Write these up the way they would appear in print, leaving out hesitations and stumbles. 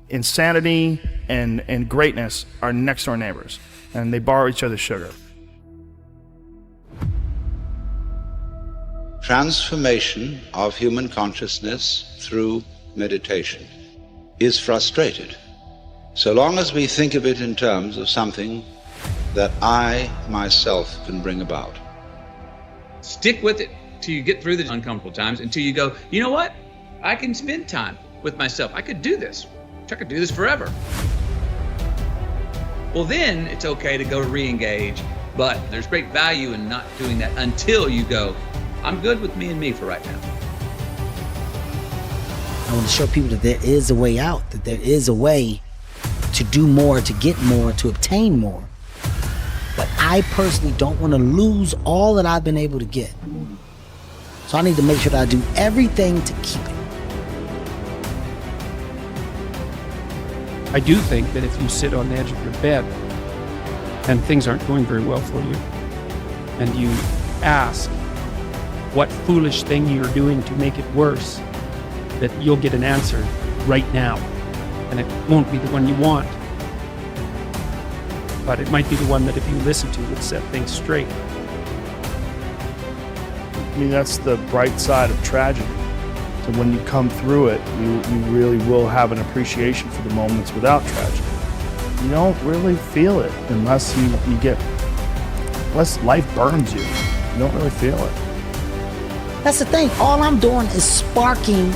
insanity and greatness are next door neighbors, and they borrow each other's sugar. Transformation of human consciousness through meditation is frustrated so long as we think of it in terms of something that I myself can bring about. Stick with it till you get through the uncomfortable times, until you go, you know what? I can spend time with myself. I could do this. I could do this forever. Well, then it's okay to go re-engage, but there's great value in not doing that until you go, I'm good with me and me for right now. I want to show people that there is a way out, that there is a way to do more, to get more, to obtain more. But I personally don't want to lose all that I've been able to get. So I need to make sure that I do everything to keep it. I do think that if you sit on the edge of your bed and things aren't going very well for you, and you ask what foolish thing you're doing to make it worse, that you'll get an answer right now. And it won't be the one you want, but it might be the one that if you listen to would set things straight. I mean, that's the bright side of tragedy. So when you come through it, you really will have an appreciation for the moments without tragedy. You don't really feel it unless unless life burns you. You don't really feel it. That's the thing. All I'm doing is sparking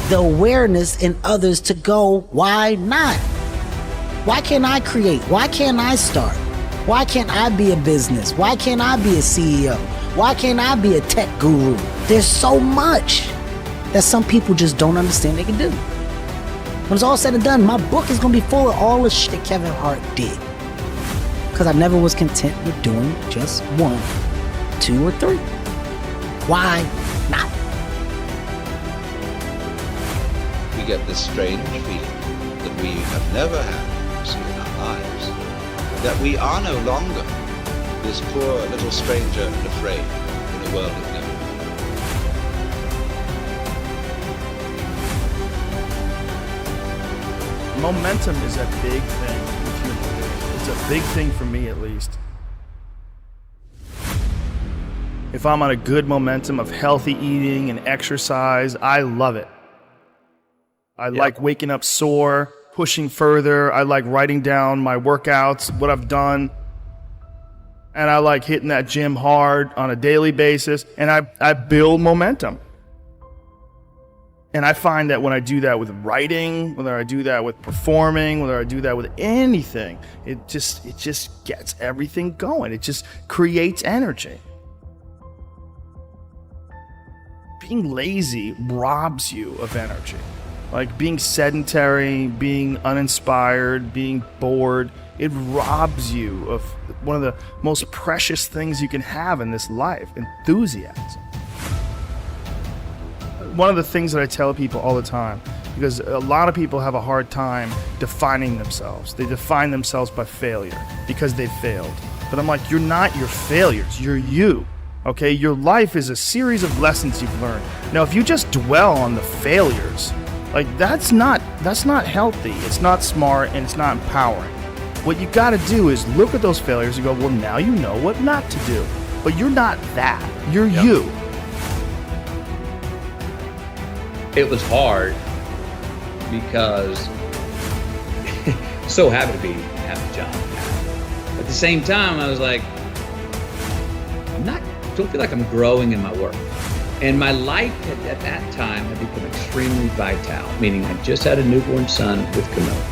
the awareness in others to go, why not? Why can't I create? Why can't I start? Why can't I be a business? Why can't I be a CEO? Why can't I be a tech guru? There's so much that some people just don't understand they can do. When it's all said and done, my book is gonna be full of all the shit that Kevin Hart did. Because I never was content with doing just 1, 2, or 3. Why not? We get this strange feeling that we have never had in our lives, that we are no longer this poor little stranger and afraid in a world of never. Momentum is a big thing with human beings. It's a big thing for me, at least. If I'm on a good momentum of healthy eating and exercise, I love it. I like waking up sore, pushing further. I like writing down my workouts, what I've done. And I like hitting that gym hard on a daily basis. And I build momentum. And I find that when I do that with writing, whether I do that with performing, whether I do that with anything, it just gets everything going. It just creates energy. Being lazy robs you of energy. Like being sedentary, being uninspired, being bored, it robs you of one of the most precious things you can have in this life, enthusiasm. One of the things that I tell people all the time, because a lot of people have a hard time defining themselves. They define themselves by failure because they failed. But I'm like, you're not your failures, you're you. Okay, your life is a series of lessons you've learned. Now, if you just dwell on the failures, like that's not healthy, it's not smart, and it's not empowering. What you gotta do is look at those failures and go, well, now you know what not to do. But you're not that, you're you. It was hard because so happy to have the job. At the same time, I was like, don't feel like I'm growing in my work. And my life at that time had become extremely vital, meaning I just had a newborn son with Camilla.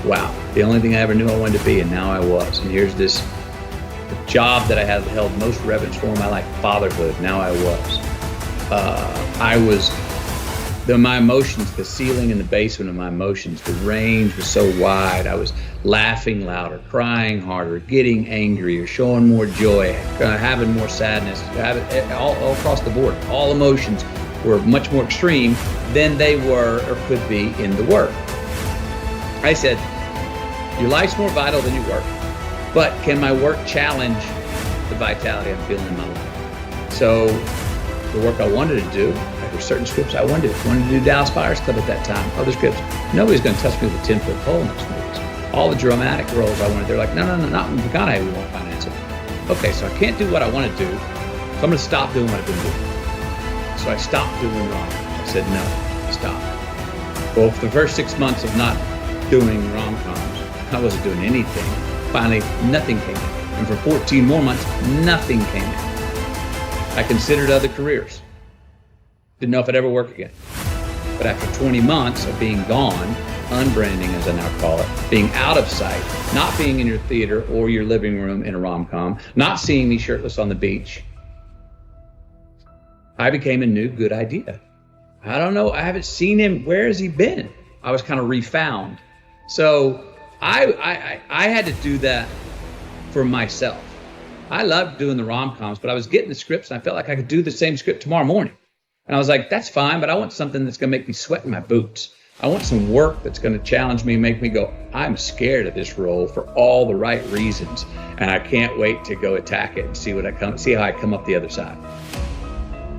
Wow, the only thing I ever knew I wanted to be, and now I was. And here's this job that I had held most reverence for in my life, fatherhood, now I was. My emotions, the ceiling and the basement of my emotions, the range was so wide. I was laughing louder, crying harder, getting angrier, showing more joy, having more sadness, all across the board. All emotions were much more extreme than they were or could be in the work. I said, your life's more vital than your work, but can my work challenge the vitality I'm feeling in my life? So the work I wanted to do. There were certain scripts I wanted to do Dallas Buyers Club at that time. Other scripts, nobody's going to touch me with a 10-foot pole next week. All the dramatic roles I wanted, they're like, no, not in McConaughey, we won't finance it. Okay, so I can't do what I want to do, so I'm going to stop doing what I've been doing. So I stopped doing rom-coms. I said, no, stop. Well, for the first 6 months of not doing rom-coms, I wasn't doing anything. Finally, nothing came in. And for 14 more months, nothing came in. I considered other careers. Didn't know if I'd ever work again. But after 20 months of being gone, unbranding as I now call it, being out of sight, not being in your theater or your living room in a rom-com, not seeing me shirtless on the beach, I became a new good idea. I don't know, I haven't seen him. Where has he been? I was kind of refound. So I had to do that for myself. I loved doing the rom-coms, but I was getting the scripts and I felt like I could do the same script tomorrow morning. And I was like, that's fine, but I want something that's gonna make me sweat in my boots. I want some work that's gonna challenge me and make me go, I'm scared of this role for all the right reasons. And I can't wait to go attack it and see how I come up the other side.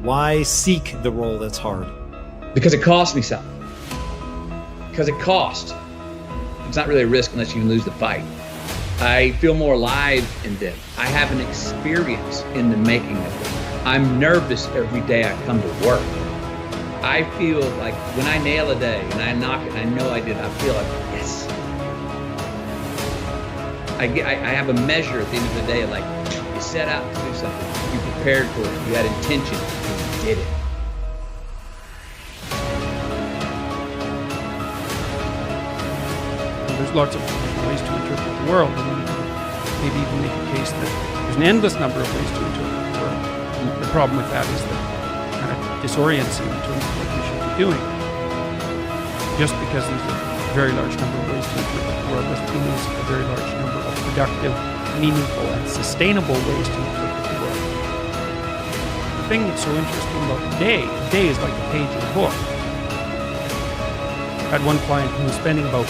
Why seek the role that's hard? Because it costs me something. Because it costs. It's not really a risk unless you lose the fight. I feel more alive in them. I have an experience in the making of them. I'm nervous every day I come to work. I feel like when I nail a day and I knock it and I know I did, I feel like, yes. I have a measure at the end of the day of like, you set out to do something. You prepared for it. You had intention and you did it. There's lots of ways to interpret the world, and maybe even make a case that there's an endless number of ways to interpret the world. And the problem with that is that it kind of disorients you in terms of what you should be doing. Just because there's a very large number of ways to interpret the world doesn't mean there's a very large number of productive, meaningful, and sustainable ways to interpret the world. The thing that's so interesting about the day is like a page in a book. I had one client who was spending about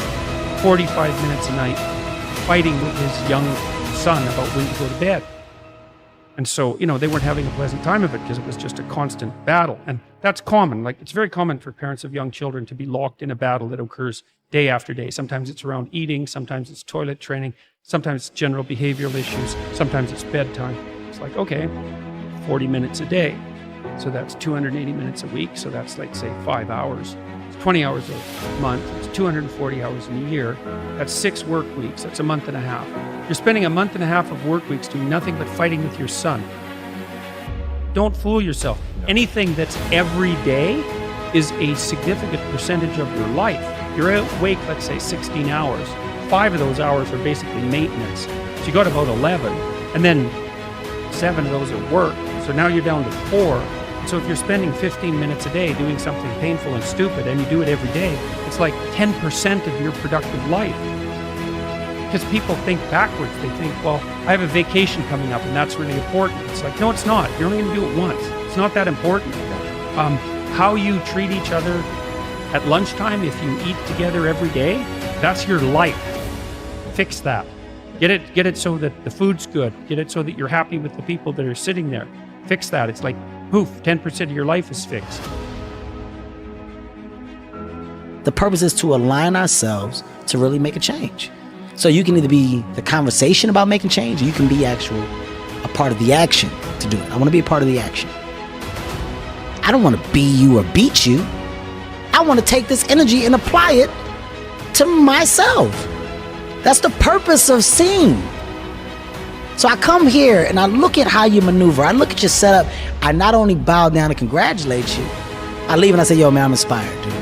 45 minutes a night fighting with his young son about when to go to bed. And so, they weren't having a pleasant time of it because it was just a constant battle. And that's common. Like, it's very common for parents of young children to be locked in a battle that occurs day after day. Sometimes it's around eating, sometimes it's toilet training, sometimes it's general behavioral issues, sometimes it's bedtime. It's like, okay, 40 minutes a day. So that's 280 minutes a week. So that's like, say, 5 hours. 20 hours a month, it's 240 hours in a year. That's 6 work weeks, that's a month and a half. You're spending a month and a half of work weeks doing nothing but fighting with your son. Don't fool yourself. Anything that's every day is a significant percentage of your life. You're awake, let's say 16 hours. 5 of those hours are basically maintenance. So you got about 11, and then 7 of those are work. So now you're down to 4. So if you're spending 15 minutes a day doing something painful and stupid and you do it every day, it's like 10% of your productive life. Because people think backwards. They think, well, I have a vacation coming up and that's really important. It's like, no, it's not. You're only going to do it once. It's not that important. How you treat each other at lunchtime, if you eat together every day, that's your life. Fix that. Get it so that the food's good. Get it so that you're happy with the people that are sitting there. Fix that. It's like, poof, 10% of your life is fixed. The purpose is to align ourselves to really make a change. So you can either be the conversation about making change, or you can be a part of the action to do it. I want to be a part of the action. I don't want to be you or beat you. I want to take this energy and apply it to myself. That's the purpose of seeing. So I come here and I look at how you maneuver. I look at your setup. I not only bow down and congratulate you, I leave and I say, yo, man, I'm inspired, dude.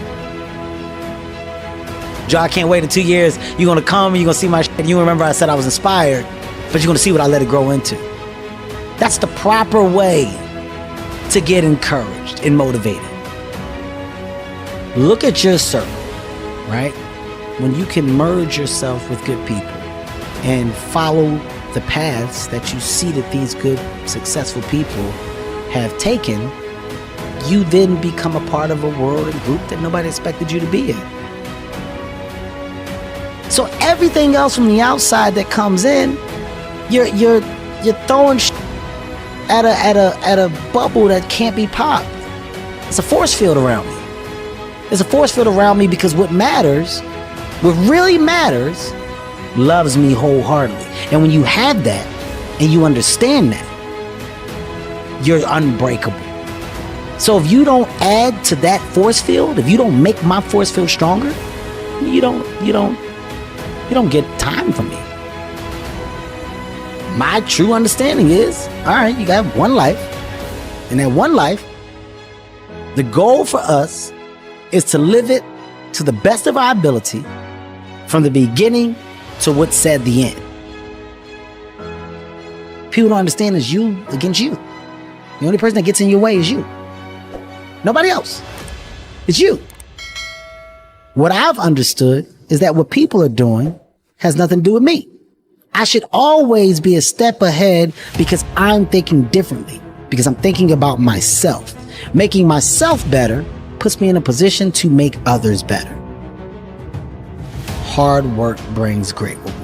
Joe, I can't wait in 2 years. You're going to come and you're going to see my shit. And you remember I said I was inspired, but you're going to see what I let it grow into. That's the proper way to get encouraged and motivated. Look at your circle, right? When you can merge yourself with good people and follow the paths that you see that these good, successful people have taken, you then become a part of a world and group that nobody expected you to be in. So everything else from the outside that comes in, you're throwing at a bubble that can't be popped. It's a force field around me. It's a force field around me because what matters, what really matters, loves me wholeheartedly. And when you have that and you understand that, you're unbreakable. So if you don't add to that force field, if you don't make my force field stronger, you don't get time from me. My true understanding is, all right, you got one life. And that one life, the goal for us is to live it to the best of our ability from the beginning to what's said the end. People don't understand it's you against you. The only person that gets in your way is you. Nobody else. It's you. What I've understood is that what people are doing has nothing to do with me. I should always be a step ahead because I'm thinking differently, because I'm thinking about myself. Making myself better puts me in a position to make others better. Hard work brings great reward.